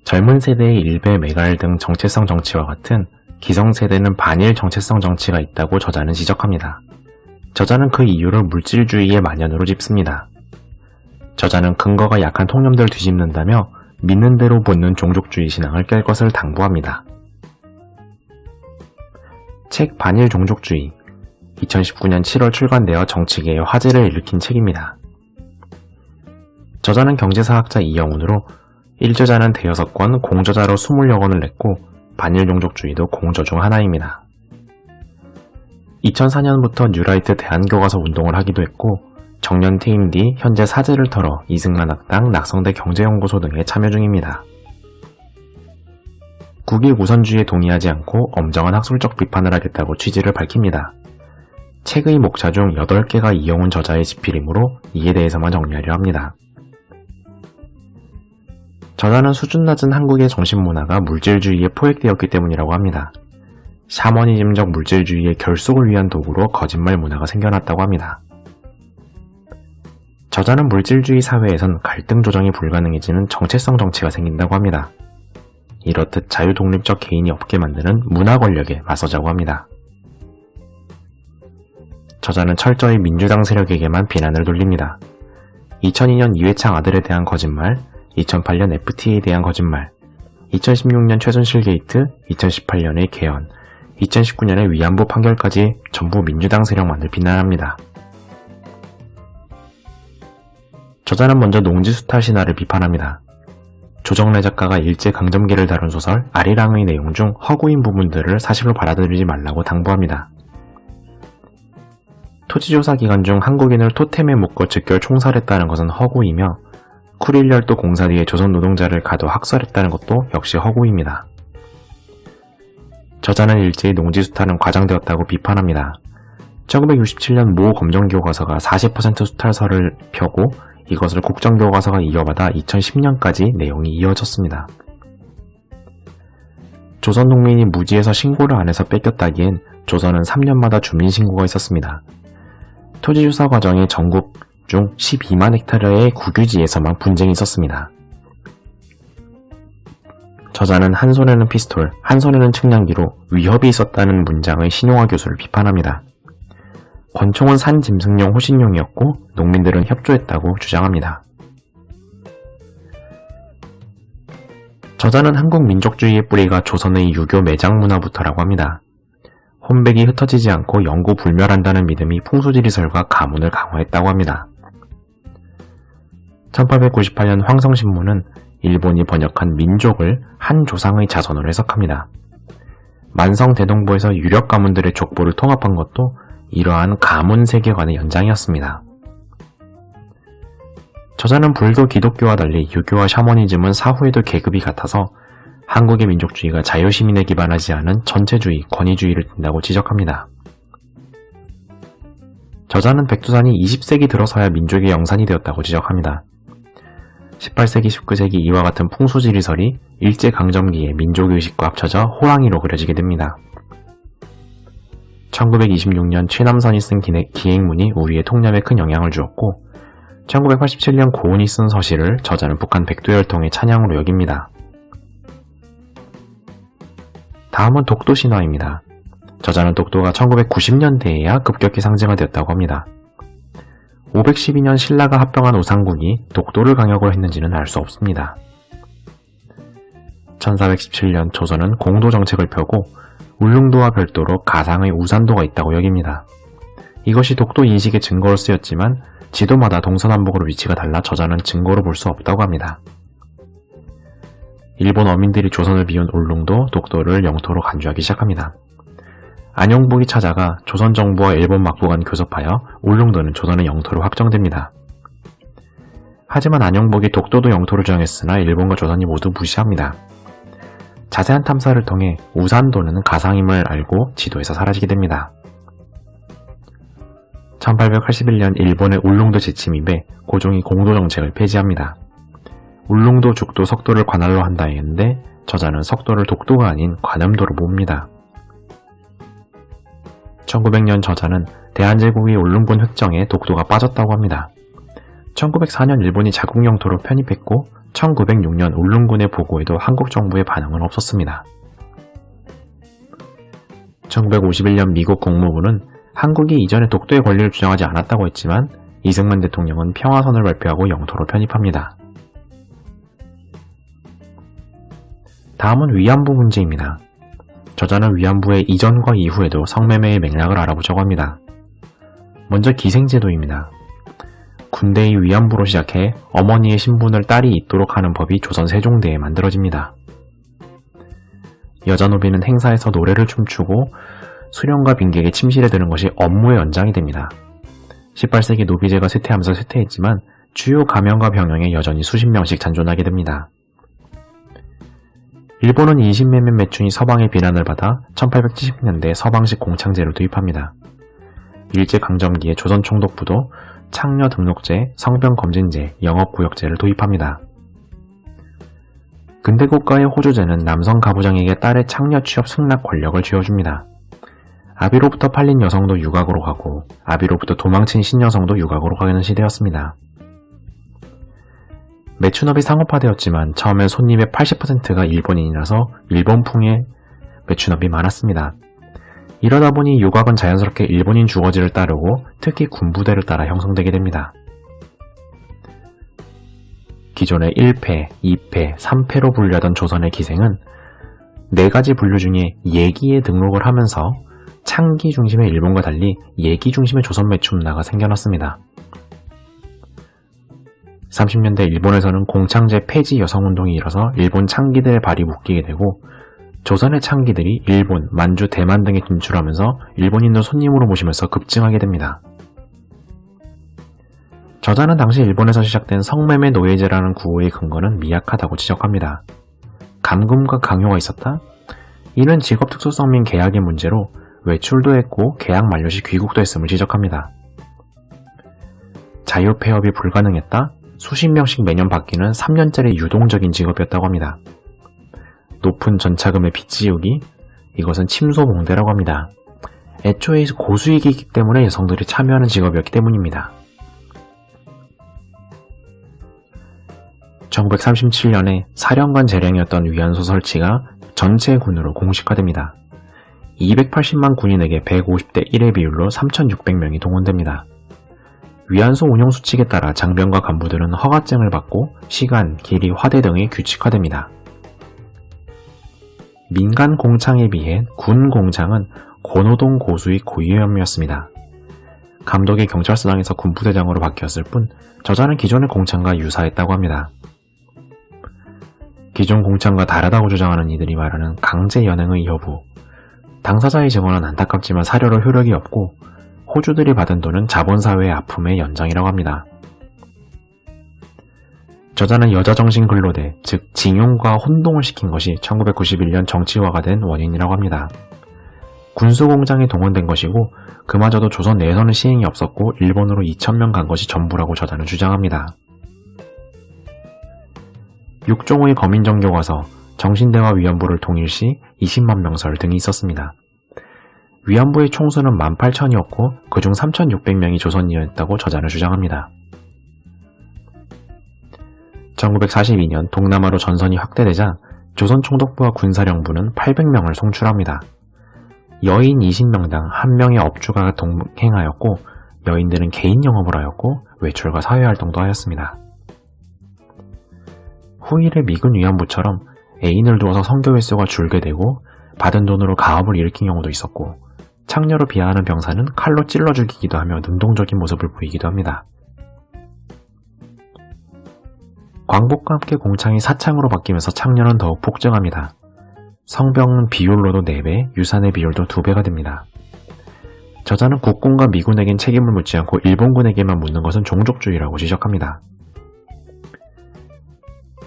젊은 세대의 일베 메갈 등 정체성 정치와 같은 기성세대는 반일 정체성 정치가 있다고 저자는 지적합니다. 저자는 그 이유를 물질주의의 만연으로 짚습니다. 저자는 근거가 약한 통념들을 뒤집는다며 믿는 대로 붙는 종족주의 신앙을 깰 것을 당부합니다. 책 반일 종족주의 2019년 7월 출간되어 정치계에 화제를 일으킨 책입니다. 저자는 경제사학자 이영훈으로 1저자는 대여섯 권, 공저자로 20여 권을 냈고 반일 종족주의도 공저 중 하나입니다. 2004년부터 뉴라이트 대한교과서 운동을 하기도 했고 정년 퇴임 뒤 현재 사제를 털어 이승만 학당, 낙성대 경제연구소 등에 참여 중입니다. 국익 우선주의에 동의하지 않고 엄정한 학술적 비판을 하겠다고 취지를 밝힙니다. 책의 목차 중 8개가 이영훈 저자의 집필이므로 이에 대해서만 정리하려 합니다. 저자는 수준 낮은 한국의 정신문화가 물질주의에 포획되었기 때문이라고 합니다. 샤머니즘적 물질주의의 결속을 위한 도구로 거짓말 문화가 생겨났다고 합니다. 저자는 물질주의 사회에선 갈등 조정이 불가능해지는 정체성 정치가 생긴다고 합니다. 이렇듯 자유독립적 개인이 없게 만드는 문화 권력에 맞서자고 합니다. 저자는 철저히 민주당 세력에게만 비난을 돌립니다. 2002년 이회창 아들에 대한 거짓말, 2008년 FTA에 대한 거짓말, 2016년 최순실 게이트, 2018년의 개헌, 2019년의 위안부 판결까지 전부 민주당 세력만을 비난합니다. 저자는 먼저 농지수탈 신화를 비판합니다. 조정래 작가가 일제강점기를 다룬 소설 아리랑의 내용 중 허구인 부분들을 사실로 받아들이지 말라고 당부합니다. 토지조사 기간 중 한국인을 토템에 묶어 즉결 총살했다는 것은 허구이며 쿠릴열도 공사 뒤에 조선 노동자를 가둬 학살했다는 것도 역시 허구입니다. 저자는 일제히 농지수탈은 과장되었다고 비판합니다. 1967년 모 검정교과서가 40% 수탈설을 펴고 이것을 국정교과서가 이어받아 2010년까지 내용이 이어졌습니다. 조선 농민이 무지에서 신고를 안 해서 뺏겼다기엔 조선은 3년마다 주민신고가 있었습니다. 토지조사 과정에 전국 중 12만 헥타르의 국유지에서만 분쟁이 있었습니다. 저자는 한 손에는 피스톨, 한 손에는 측량기로 위협이 있었다는 문장의 신용화 교수를 비판합니다. 권총은 산 짐승용 호신용이었고 농민들은 협조했다고 주장합니다. 저자는 한국 민족주의의 뿌리가 조선의 유교 매장 문화부터라고 합니다. 혼백이 흩어지지 않고 영구 불멸한다는 믿음이 풍수지리설과 가문을 강화했다고 합니다. 1898년 황성신문은 일본이 번역한 민족을 한 조상의 자손으로 해석합니다. 만성대동보에서 유력 가문들의 족보를 통합한 것도 이러한 가문 세계관의 연장이었습니다. 저자는 불교, 기독교와 달리 유교와 샤머니즘은 사후에도 계급이 같아서 한국의 민족주의가 자유시민에 기반하지 않은 전체주의, 권위주의를 띈다고 지적합니다. 저자는 백두산이 20세기 들어서야 민족의 영산이 되었다고 지적합니다. 18세기, 19세기 이와 같은 풍수지리설이 일제강점기에 민족의식과 합쳐져 호랑이로 그려지게 됩니다. 1926년 최남선이 쓴 기행문이 우리의 통념에 큰 영향을 주었고 1987년 고은이 쓴 서시를 저자는 북한 백두혈통의 찬양으로 여깁니다. 다음은 독도 신화입니다. 저자는 독도가 1990년대에야 급격히 상징화되었다고 합니다. 512년 신라가 합병한 우상국이 독도를 강역으로 했는지는 알 수 없습니다. 1417년 조선은 공도정책을 펴고 울릉도와 별도로 가상의 우산도가 있다고 여깁니다. 이것이 독도 인식의 증거로 쓰였지만 지도마다 동서남북으로 위치가 달라 저자는 증거로 볼 수 없다고 합니다. 일본 어민들이 조선을 비운 울릉도, 독도를 영토로 간주하기 시작합니다. 안용복이 찾아가 조선 정부와 일본 막부간 교섭하여 울릉도는 조선의 영토로 확정됩니다. 하지만 안용복이 독도도 영토로 정했으나 일본과 조선이 모두 무시합니다. 자세한 탐사를 통해 우산도는 가상임을 알고 지도에서 사라지게 됩니다. 1881년 일본의 울릉도 지침입에 고종이 공도정책을 폐지합니다. 울릉도, 죽도, 석도를 관할로 한다 했는데 저자는 석도를 독도가 아닌 관음도로 봅니다. 1900년 저자는 대한제국이 울릉본 획정에 독도가 빠졌다고 합니다. 1904년 일본이 자국 영토로 편입했고 1906년 울릉군의 보고에도 한국 정부의 반응은 없었습니다. 1951년 미국 국무부는 한국이 이전에 독도의 권리를 주장하지 않았다고 했지만 이승만 대통령은 평화선을 발표하고 영토로 편입합니다. 다음은 위안부 문제입니다. 저자는 위안부의 이전과 이후에도 성매매의 맥락을 알아보자고 합니다. 먼저 기생제도입니다. 군대의 위안부로 시작해 어머니의 신분을 딸이 잇도록 하는 법이 조선 세종대에 만들어집니다. 여자 노비는 행사에서 노래를 춤추고 수령과 빈객의 침실에 드는 것이 업무의 연장이 됩니다. 18세기 노비제가 쇠퇴하면서 쇠퇴했지만 주요 가명과 병영에 여전히 수십 명씩 잔존하게 됩니다. 일본은 인신매매 매춘이 서방의 비난을 받아 1870년대 서방식 공창제를 도입합니다. 일제강점기에 조선총독부도 창녀 등록제, 성병검진제, 영업구역제를 도입합니다. 근대국가의 호조제는 남성 가부장에게 딸의 창녀 취업 승낙 권력을 쥐어줍니다. 아비로부터 팔린 여성도 유각으로 가고 아비로부터 도망친 신여성도 유각으로 가는 시대였습니다. 매춘업이 상업화되었지만 처음엔 손님의 80%가 일본인이라서 일본풍의 매춘업이 많았습니다. 이러다 보니 유각은 자연스럽게 일본인 주거지를 따르고 특히 군부대를 따라 형성되게 됩니다. 기존의 1패, 2패, 3패로 분류하던 조선의 기생은 4가지 분류 중에 예기에 등록을 하면서 창기 중심의 일본과 달리 예기 중심의 조선 매춘 문화가 생겨났습니다. 30년대 일본에서는 공창제 폐지 여성운동이 일어서 일본 창기들의 발이 묶이게 되고 조선의 창기들이 일본, 만주, 대만 등에 진출하면서 일본인도 손님으로 모시면서 급증하게 됩니다. 저자는 당시 일본에서 시작된 성매매 노예제라는 구호의 근거는 미약하다고 지적합니다. 감금과 강요가 있었다? 이는 직업 특수성 및 계약의 문제로 외출도 했고 계약 만료 시 귀국도 했음을 지적합니다. 자유 폐업이 불가능했다? 수십 명씩 매년 바뀌는 3년짜리 유동적인 직업이었다고 합니다. 높은 전차금의 빚 지우기? 이것은 침소봉대라고 합니다. 애초에 고수익이기 때문에 여성들이 참여하는 직업이었기 때문입니다. 1937년에 사령관 재량이었던 위안소 설치가 전체 군으로 공식화됩니다. 280만 군인에게 150대 1의 비율로 3,600명이 동원됩니다. 위안소 운영 수칙에 따라 장병과 간부들은 허가증을 받고 시간, 길이, 화대 등이 규칙화됩니다. 민간 공창에 비해 군 공창은 고노동 고수익 고위험이었습니다. 감독이 경찰서장에서 군부대장으로 바뀌었을 뿐 저자는 기존의 공창과 유사했다고 합니다. 기존 공창과 다르다고 주장하는 이들이 말하는 강제 연행의 여부, 당사자의 증언은 안타깝지만 사료로 효력이 없고 호주들이 받은 돈은 자본사회의 아픔의 연장이라고 합니다. 저자는 여자정신근로대, 즉 징용과 혼동을 시킨 것이 1991년 정치화가 된 원인이라고 합니다. 군수공장에 동원된 것이고 그마저도 조선 내에서는 시행이 없었고 일본으로 2,000명 간 것이 전부라고 저자는 주장합니다. 육종의 거민정교과서, 정신대와 위안부를 통일시 20만 명설 등이 있었습니다. 위안부의 총수는 18,000이었고 그중 3,600명이 조선인이었다고 저자는 주장합니다. 1942년 동남아로 전선이 확대되자 조선 총독부와 군사령부는 800명을 송출합니다. 여인 20명당 1명의 업주가 동행하였고 여인들은 개인 영업을 하였고 외출과 사회활동도 하였습니다. 후일의 미군 위안부처럼 애인을 두어서 성교 횟수가 줄게 되고 받은 돈으로 가업을 일으킨 경우도 있었고 창녀로 비하하는 병사는 칼로 찔러 죽이기도 하며 능동적인 모습을 보이기도 합니다. 광복과 함께 공창이 사창으로 바뀌면서 창녀는 더욱 폭증합니다. 성병은 비율로도 4배, 유산의 비율도 2배가 됩니다. 저자는 국군과 미군에겐 책임을 묻지 않고 일본군에게만 묻는 것은 종족주의라고 지적합니다.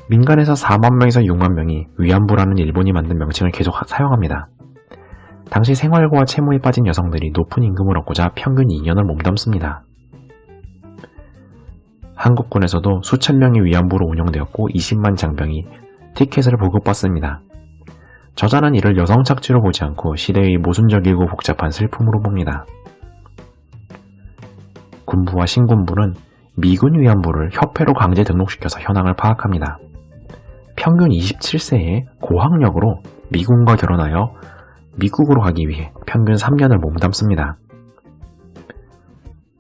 민간에서 4만 명에서 6만 명이 위안부라는 일본이 만든 명칭을 계속 사용합니다. 당시 생활고와 채무에 빠진 여성들이 높은 임금을 얻고자 평균 2년을 몸담습니다. 한국군에서도 수천 명의 위안부로 운영되었고 20만 장병이 티켓을 보급받습니다. 저자는 이를 여성 착취로 보지 않고 시대의 모순적이고 복잡한 슬픔으로 봅니다. 군부와 신군부는 미군 위안부를 협회로 강제 등록시켜서 현황을 파악합니다. 평균 27세에 고학력으로 미군과 결혼하여 미국으로 가기 위해 평균 3년을 몸담습니다.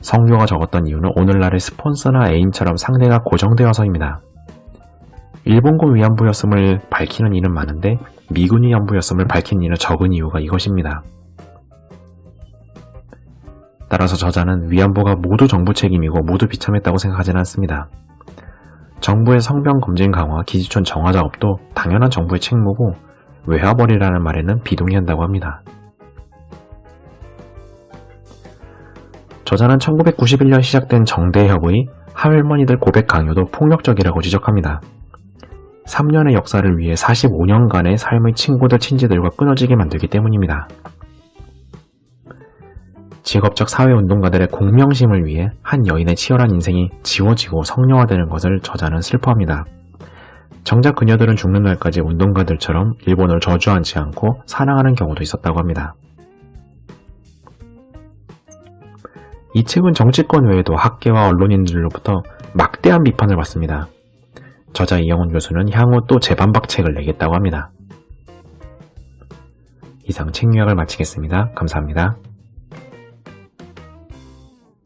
성교가 적었던 이유는 오늘날의 스폰서나 애인처럼 상대가 고정되어서입니다. 일본군 위안부였음을 밝히는 이는 많은데 미군 위안부였음을 밝힌 이는 적은 이유가 이것입니다. 따라서 저자는 위안부가 모두 정부 책임이고 모두 비참했다고 생각하지는 않습니다. 정부의 성병 검진 강화, 기지촌 정화 작업도 당연한 정부의 책무고 외화벌이라는 말에는 비동의한다고 합니다. 저자는 1991년 시작된 정대협의 할머니들 고백 강요도 폭력적이라고 지적합니다. 3년의 역사를 위해 45년간의 삶의 친구들, 친지들과 끊어지게 만들기 때문입니다. 직업적 사회운동가들의 공명심을 위해 한 여인의 치열한 인생이 지워지고 성령화되는 것을 저자는 슬퍼합니다. 정작 그녀들은 죽는 날까지 운동가들처럼 일본을 저주하지 않고 사랑하는 경우도 있었다고 합니다. 이 책은 정치권 외에도 학계와 언론인들로부터 막대한 비판을 받습니다. 저자 이영훈 교수는 향후 또 재반박책을 내겠다고 합니다. 이상 책 요약을 마치겠습니다. 감사합니다.